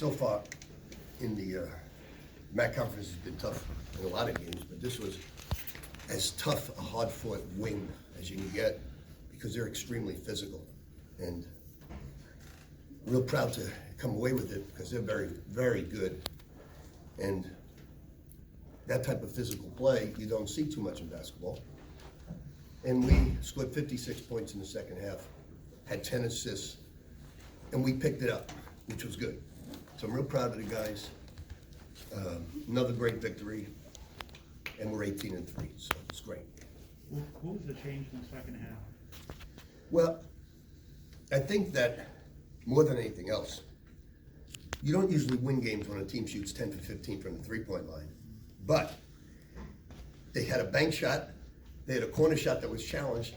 So far in the MAC conference has been tough in a lot of games, but this was as tough a hard-fought win as you can get because they're extremely physical, and real proud to come away with it because they're very, very good. And that type of physical play you don't see too much in basketball. And we scored 56 points in the second half, had 10 assists, and we picked it up, which was good. So I'm real proud of the guys. Another great victory, and we're 18-3, so it's great. What was the change in the second half? Well, I think that more than anything else, you don't usually win games when a team shoots 10 for 15 from the three-point line, but they had a bank shot, they had a corner shot that was challenged,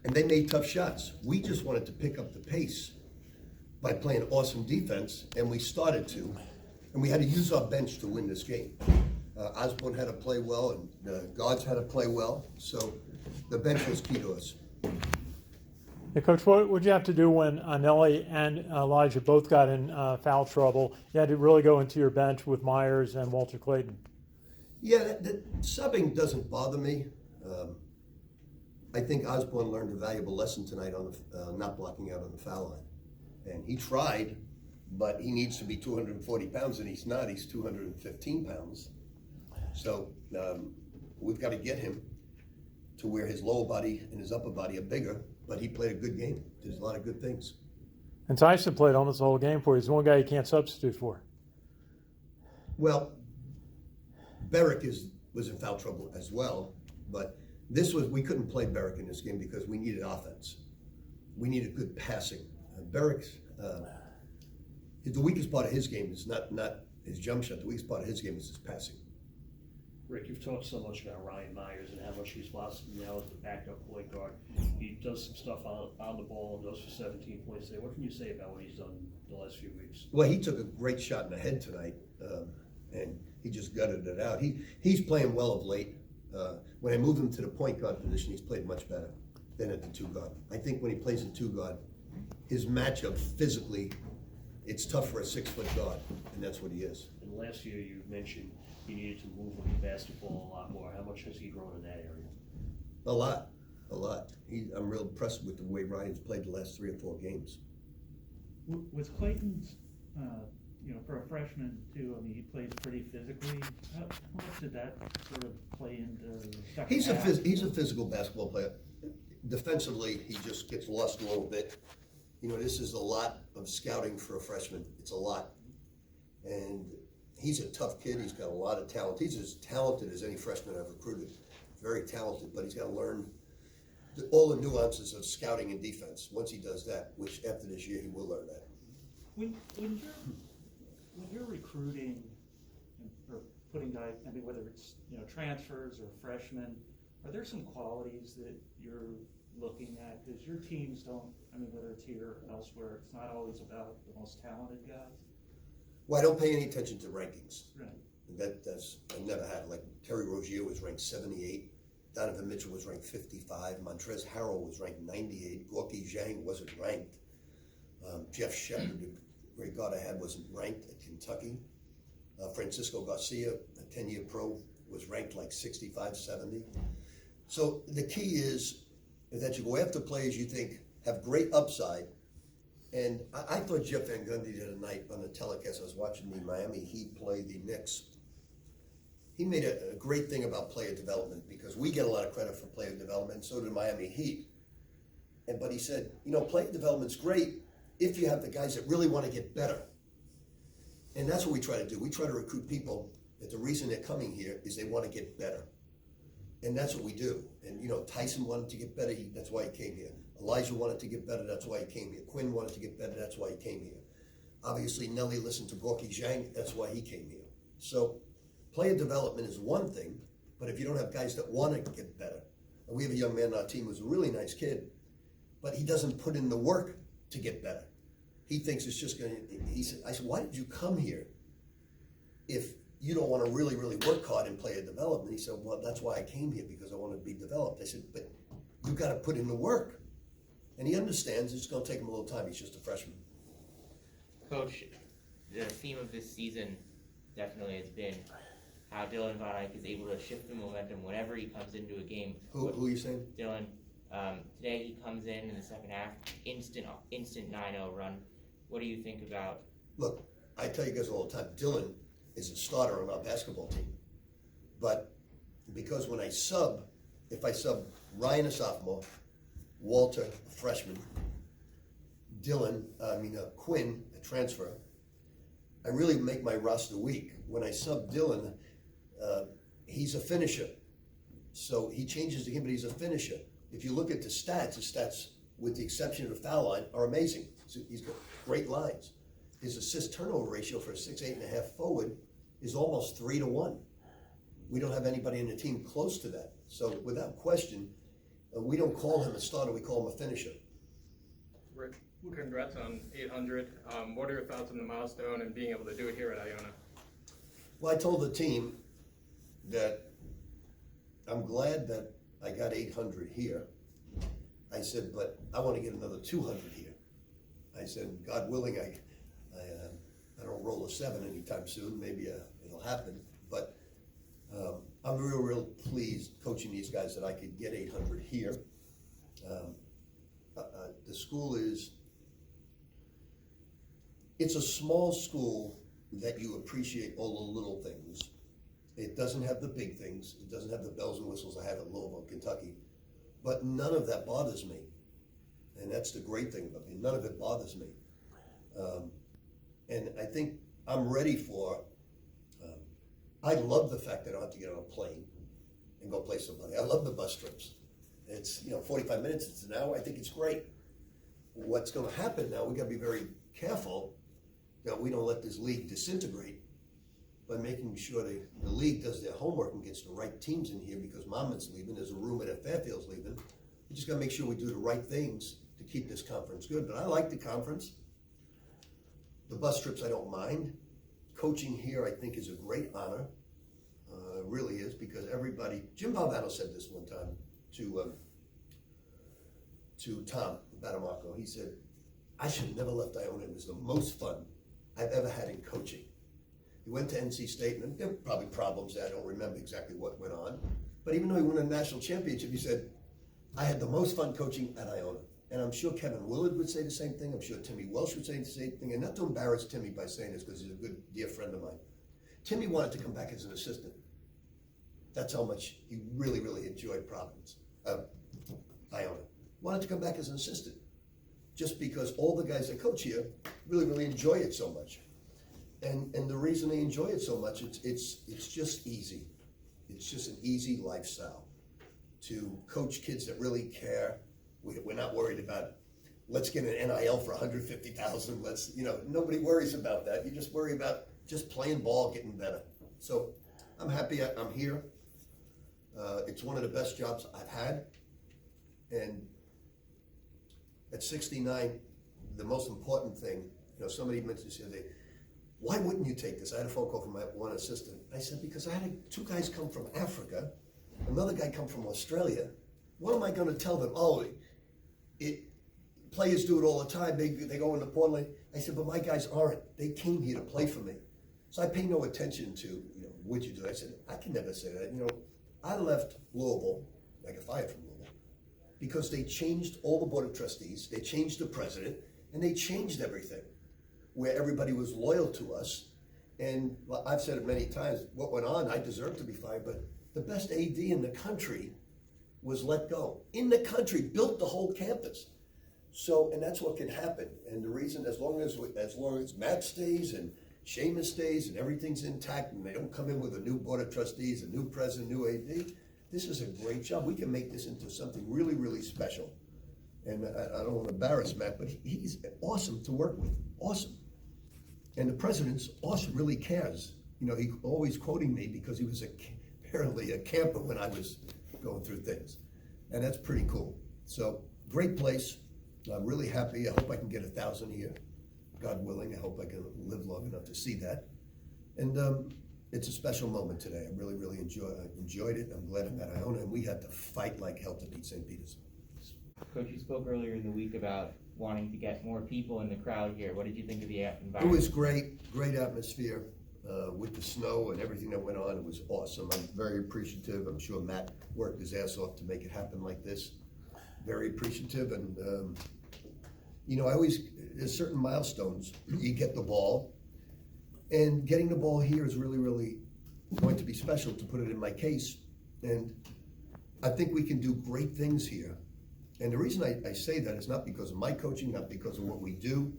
and they made tough shots. We just wanted to pick up the pace by playing awesome defense, and we started to, and we had to use our bench to win this game. Osborne had to play well, and the guards had to play well, so the bench was key to us. Hey, Coach, what would you have to do when Nelly and Elijah both got in foul trouble? You had to really go into your bench with Myers and Walter Clayton. Yeah, subbing doesn't bother me. I think Osborne learned a valuable lesson tonight on the, not blocking out on the foul line. And he tried, but he needs to be 240 pounds, and he's not. He's 215 pounds. So we've got to get him to where his lower body and his upper body are bigger, but he played a good game. There's a lot of good things. And Tyson played almost the whole game for you. He's the one guy you can't substitute for. Well, Berrick was in foul trouble as well, but we couldn't play Berrick in this game because we needed offense. We needed good passing. Berrick's, the weakest part of his game is not his jump shot. The weakest part of his game is his passing. Rick, you've talked so much about Ryan Myers and how much he's lost now as the backup point guard. He does some stuff on the ball and goes for 17 points today. What can you say about what he's done the last few weeks? Well, he took a great shot in the head tonight, and he just gutted it out. He's playing well of late. When I moved him to the point guard position, he's played much better than at the two guard. I think when he plays at two guard, his matchup physically, it's tough for a 6-foot guard, and that's what he is. And last year you mentioned he needed to move with the basketball a lot more. How much has he grown in that area? A lot. I'm real impressed with the way Ryan's played the last 3 or 4 games. With Clayton's, for a freshman too, I mean, he plays pretty physically. How much did that sort of play into the second half? He's a physical basketball player. Defensively, he just gets lost a little bit. This is a lot of scouting for a freshman. It's a lot. And he's a tough kid. He's got a lot of talent. He's as talented as any freshman I've recruited. Very talented, but he's got to learn all the nuances of scouting and defense. Once he does that, which after this year he will learn that. When you're recruiting or putting guys, I mean, whether it's transfers or freshmen, are there some qualities that you're looking at? Because your teams don't, I mean, whether it's here or elsewhere, it's not always about the most talented guys. Well, I don't pay any attention to rankings. Right. I never had. Like Terry Rozier was ranked 78. Donovan Mitchell was ranked 55. Montrezl Harrell was ranked 98. Gorky Zhang wasn't ranked. Jeff Shepard, the great guard I had, wasn't ranked at Kentucky. Francisco Garcia, a 10-year pro, was ranked like 65, 70. So the key is that you go after players you think have great upside. And I thought Jeff Van Gundy the other night on the telecast, I was watching the Miami Heat play the Knicks. He made a great thing about player development because we get a lot of credit for player development, and so did Miami Heat. But he said, player development's great if you have the guys that really want to get better. And that's what we try to do. We try to recruit people that the reason they're coming here is they want to get better. And that's what we do. And, Tyson wanted to get better, that's why he came here. Elijah wanted to get better, that's why he came here. Quinn wanted to get better, that's why he came here. Obviously, Nelly listened to Gorky Zhang, that's why he came here. So, player development is one thing, but if you don't have guys that want to get better, and we have a young man on our team who's a really nice kid, but he doesn't put in the work to get better. He thinks it's just going to, I said, why did you come here if you don't want to really, really work hard in player development? He said, well, that's why I came here, because I want to be developed. I said, but you've got to put in the work. And he understands it's going to take him a little time. He's just a freshman. Coach, the theme of this season definitely has been how Dylan Von Eyck is able to shift the momentum whenever he comes into a game. Who are you saying? Dylan, today he comes in the second half, instant 9-0 run. What do you think about? Look, I tell you guys all the time, Dylan is a starter on our basketball team. But because when I sub, if I sub Ryan, a sophomore, Walter, a freshman, Quinn, a transfer, I really make my roster weak. When I sub Dylan, he's a finisher. So he changes the game, but he's a finisher. If you look at the stats, his stats, with the exception of the foul line, are amazing. So he's got great lines. His assist turnover ratio for a 6'8.5" forward is almost 3 to 1. We don't have anybody in the team close to that. So without question, we don't call him a starter, we call him a finisher. Rick, congrats on 800. What are your thoughts on the milestone and being able to do it here at Iona? Well, I told the team that I'm glad that I got 800 here. I said, but I want to get another 200 here. I said, God willing, I don't roll a 7 anytime soon. Maybe it'll happen. But I'm real pleased coaching these guys that I could get 800 here. The school it's a small school that you appreciate all the little things. It doesn't have the big things. It doesn't have the bells and whistles I have at Louisville, Kentucky. But none of that bothers me. And that's the great thing about me. None of it bothers me. And I think I'm ready for, I love the fact that I don't have to get on a plane and go play somebody. I love the bus trips. It's, 45 minutes, it's an hour. I think it's great. What's going to happen now, we got to be very careful that we don't let this league disintegrate by making sure the league does their homework and gets the right teams in here, because Monmouth's leaving, there's a rumor that Fairfield's leaving. We just got to make sure we do the right things to keep this conference good. But I like the conference. The bus trips I don't mind. Coaching here I think is a great honor. It really is, because everybody, Jim Valvano said this one time to Tom Batamarco. He said, I should have never left Iona. It was the most fun I've ever had in coaching. He went to NC State, and there were probably problems there. I don't remember exactly what went on. But even though he won a national championship, he said, I had the most fun coaching at Iona. And I'm sure Kevin Willard would say the same thing. I'm sure Timmy Welsh would say the same thing. And not to embarrass Timmy by saying this, because he's a good, dear friend of mine. Timmy wanted to come back as an assistant. That's how much he really, really enjoyed Iona. Wanted to come back as an assistant, just because all the guys that coach here really, really enjoy it so much. And the reason they enjoy it so much, it's just easy. It's just an easy lifestyle to coach kids that really care. We're not worried about, let's get an NIL for 150,000. Let's, nobody worries about that. You just worry about just playing ball, getting better. So I'm happy I'm here. It's one of the best jobs I've had. And at 69, the most important thing, somebody mentioned this the other day, why wouldn't you take this? I had a phone call from my one assistant. I said, because I had two guys come from Africa, another guy come from Australia. What am I going to tell them? Oh, players do it all the time. They go into Portland. I said, but my guys aren't. They came here to play for me. So I pay no attention to, would you do it? I said, I can never say that. I left Louisville, I got fired from Louisville, because they changed all the board of trustees, they changed the president, and they changed everything, where everybody was loyal to us. And I've said it many times, what went on, I deserved to be fired, but the best AD in the country was let go. In the country, built the whole campus. So, and that's what can happen. And the reason, as long as Matt stays and Seamus stays and everything's intact and they don't come in with a new board of trustees, a new president, new AD, this is a great job. We can make this into something really, really special. And I don't want to embarrass Matt, but he's awesome to work with, awesome. And the president's awesome, really cares. He always quoting me because he was apparently a camper when I was going through things. And that's pretty cool. So, great place. I'm really happy. I hope I can get 1,000 here. God willing, I hope I can live long enough to see that. And it's a special moment today. I really, really enjoyed it. I'm glad I'm at Iona, and we had to fight like hell to beat St. Peter's. Coach, you spoke earlier in the week about wanting to get more people in the crowd here. What did you think of the It environment? was great atmosphere with the snow and everything that went on. It was awesome. I'm very appreciative. I'm sure Matt worked his ass off to make it happen like this. Very appreciative, and there's certain milestones. You get the ball, and getting the ball here is really going to be special, to put it in my case. And I think we can do great things here. And the reason I say that is not because of my coaching, not because of what we do.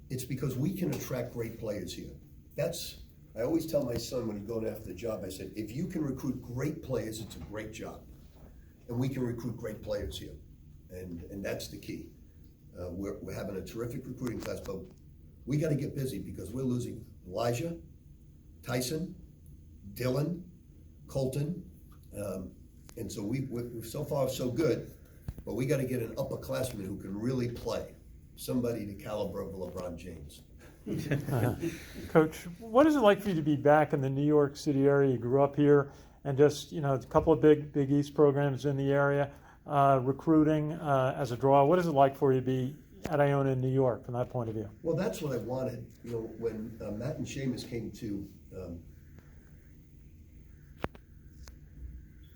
It's because we can attract great players here. I always tell my son when he's going after the job, I said, if you can recruit great players, it's a great job. And we can recruit great players here. And that's the key. We're having a terrific recruiting class, but we got to get busy because we're losing Elijah, Tyson, Dylan, Colton, and so we're so far so good, but we got to get an upperclassman who can really play, somebody the caliber of LeBron James. Coach, what is it like for you to be back in the New York City area? You grew up here, and just a couple of Big East programs in the area, recruiting as a draw. What is it like for you to be at Iona in New York from that point of view? Well, that's what I wanted. When Matt and Seamus came to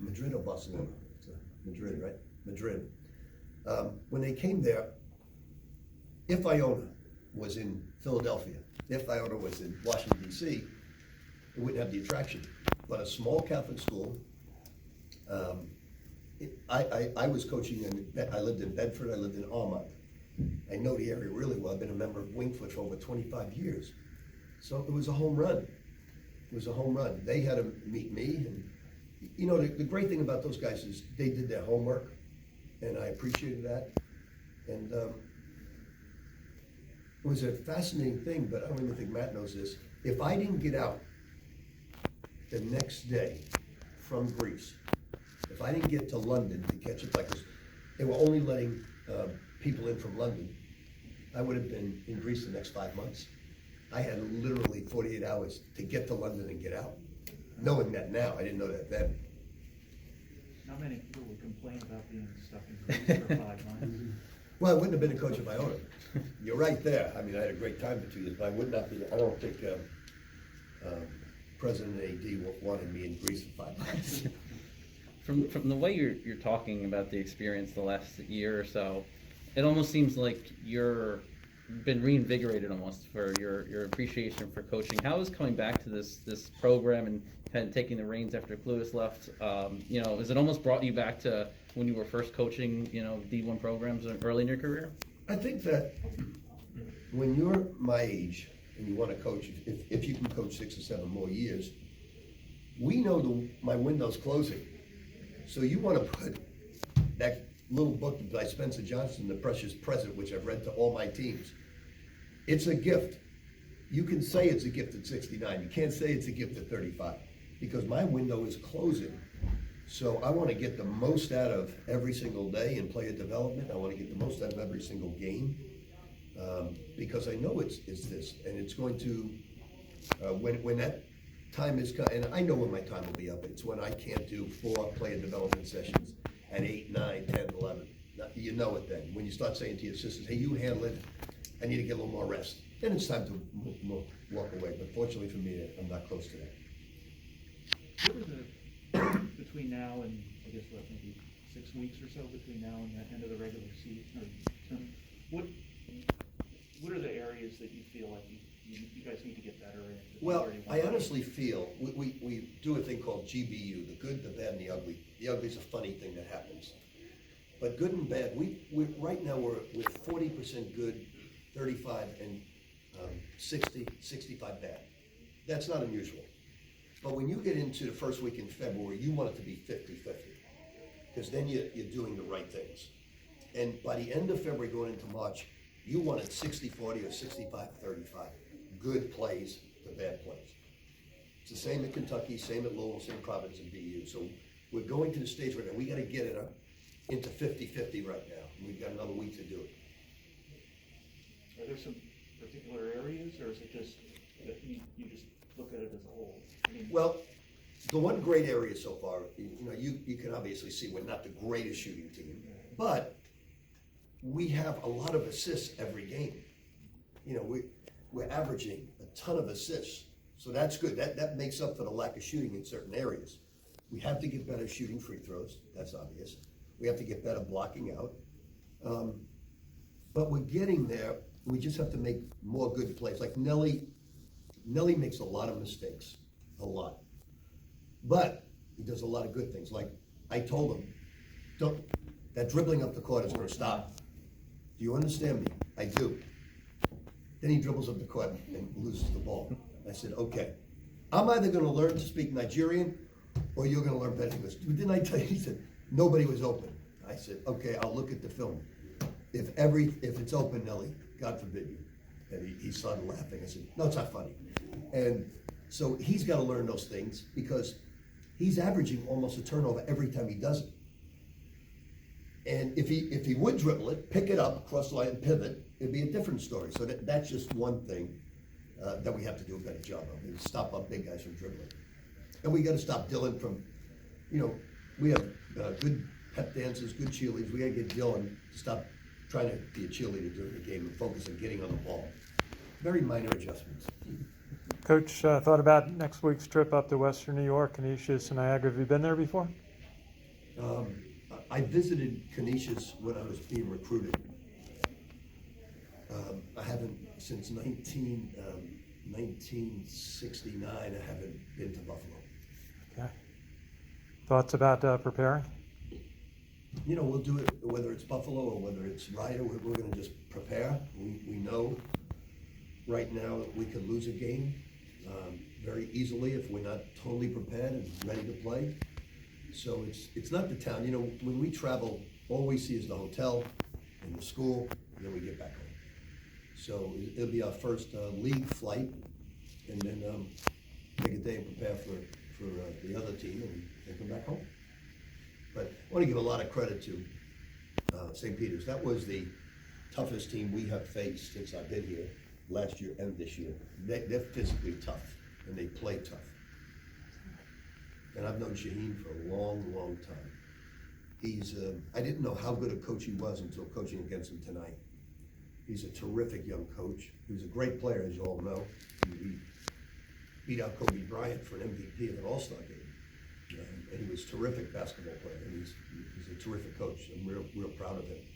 Madrid or Barcelona? Madrid, right? Madrid. When they came there, if Iona was in Philadelphia, if Iona was in Washington, D.C., it wouldn't have the attraction. But a small Catholic school, I was coaching, I lived in Bedford, I lived in Almont. I know the area really well. I've been a member of Wingfoot for over 25 years. So it was a home run. It was a home run. They had to meet me, and the great thing about those guys is they did their homework, and I appreciated that. And it was a fascinating thing, but I don't even think Matt knows this. If I didn't get out the next day from Greece, if I didn't get to London to catch a flight, because they were only letting people in from London, I would have been in Greece the next 5 months. I had literally 48 hours to get to London and get out. Knowing that now, I didn't know that then. Not many people would complain about being stuck in Greece for 5 months. Well, I wouldn't have been a coach if I owned it. You're right there. I mean, I had a great time for 2 years, but I would not be. I don't think President AD wanted me in Greece for 5 months. From the way you're talking about the experience the last year or so, it almost seems like you're been reinvigorated almost for your appreciation for coaching. How is coming back to this program and kind of taking the reins after Cluis left? Has it almost brought you back to when you were first coaching, D1 programs early in your career? I think that when you're my age and you want to coach, if you can coach 6 or 7 more years, we know my window's closing. So you want to put that little book by Spencer Johnson, The Precious Present, which I've read to all my teams. It's a gift. You can say it's a gift at 69. You can't say it's a gift at 35 because my window is closing. So I want to get the most out of every single day in player development. I want to get the most out of every single game because I know it's this, and it's going to when that time is, and I know when my time will be up. It's when I can't do 4 player development sessions at 8, 9, 10, 11. You know it then. When you start saying to your assistants, hey, you handle it, I need to get a little more rest. Then it's time to walk away. But fortunately for me, I'm not close to that. What are between now and, I guess, maybe 6 weeks or so between now and the end of the regular season or term, what are the areas that you feel like you guys need to get better in? Well, I honestly feel we do a thing called GBU, the good, the bad, and the ugly. The ugly is a funny thing that happens. But good and bad, we right now we're 40% good, 35 and 60, 65 bad. That's not unusual. But when you get into the first week in February, you want it to be 50-50. Because then you're doing the right things. And by the end of February going into March, you want it 60-40 or 65-35. Good plays to bad plays. It's the same at Kentucky, same at Louisville, same Providence and BU. So we're going to the stage right now. We got to get it into 50-50 right now. And we've got another week to do it. Are there some particular areas, or is it just that you just look at it as a whole? I mean, Well, the one great area so far, you can obviously see we're not the greatest shooting team, but we have a lot of assists every game. You know, we're averaging a ton of assists, so that's good. That makes up for the lack of shooting in certain areas. We have to get better shooting free throws, that's obvious. We have to get better blocking out. But we're getting there, we just have to make more good plays. Like Nelly makes a lot of mistakes, a lot. But he does a lot of good things. Like I told him, that dribbling up the court is gonna stop. Do you understand me? I do. Then he dribbles up the court and loses the ball. I said, okay, I'm either gonna learn to speak Nigerian or you're gonna learn better English. Didn't I tell you? He said, nobody was open. I said, okay, I'll look at the film. If it's open, Nelly, God forbid you. And he started laughing. I said, no, it's not funny. And so he's gotta learn those things because he's averaging almost a turnover every time he does it. And if he would dribble it, pick it up, cross the line, and pivot, it'd be a different story. So that's just one thing that we have to do a better job of, is stop our big guys from dribbling. And we got to stop Dylan from, we have good pep dancers, good cheerleaders. We got to get Dylan to stop trying to be a cheerleader during the game and focus on getting on the ball. Very minor adjustments. Coach, thought about next week's trip up to Western New York, Canisius and Niagara. Have you been there before? I visited Canisius when I was being recruited. I haven't, since 1969, I haven't been to Buffalo. Okay. Thoughts about preparing? We'll do it, whether it's Buffalo or whether it's Ryder, we're gonna just prepare. We know right now that we could lose a game very easily if we're not totally prepared and ready to play. So it's not the town. When we travel, all we see is the hotel and the school, and then we get back home. So it'll be our first league flight, and then take a day and prepare for the other team and come back home. But I want to give a lot of credit to St. Peter's. That was the toughest team we have faced since I've been here, last year and this year. They're physically tough, and they play tough. And I've known Shaheen for a long, long time. I didn't know how good a coach he was until coaching against him tonight. He's a terrific young coach. He was a great player, as you all know. He beat out Kobe Bryant for an MVP of an All-Star game. And he was a terrific basketball player, and he's a terrific coach. I'm real proud of him.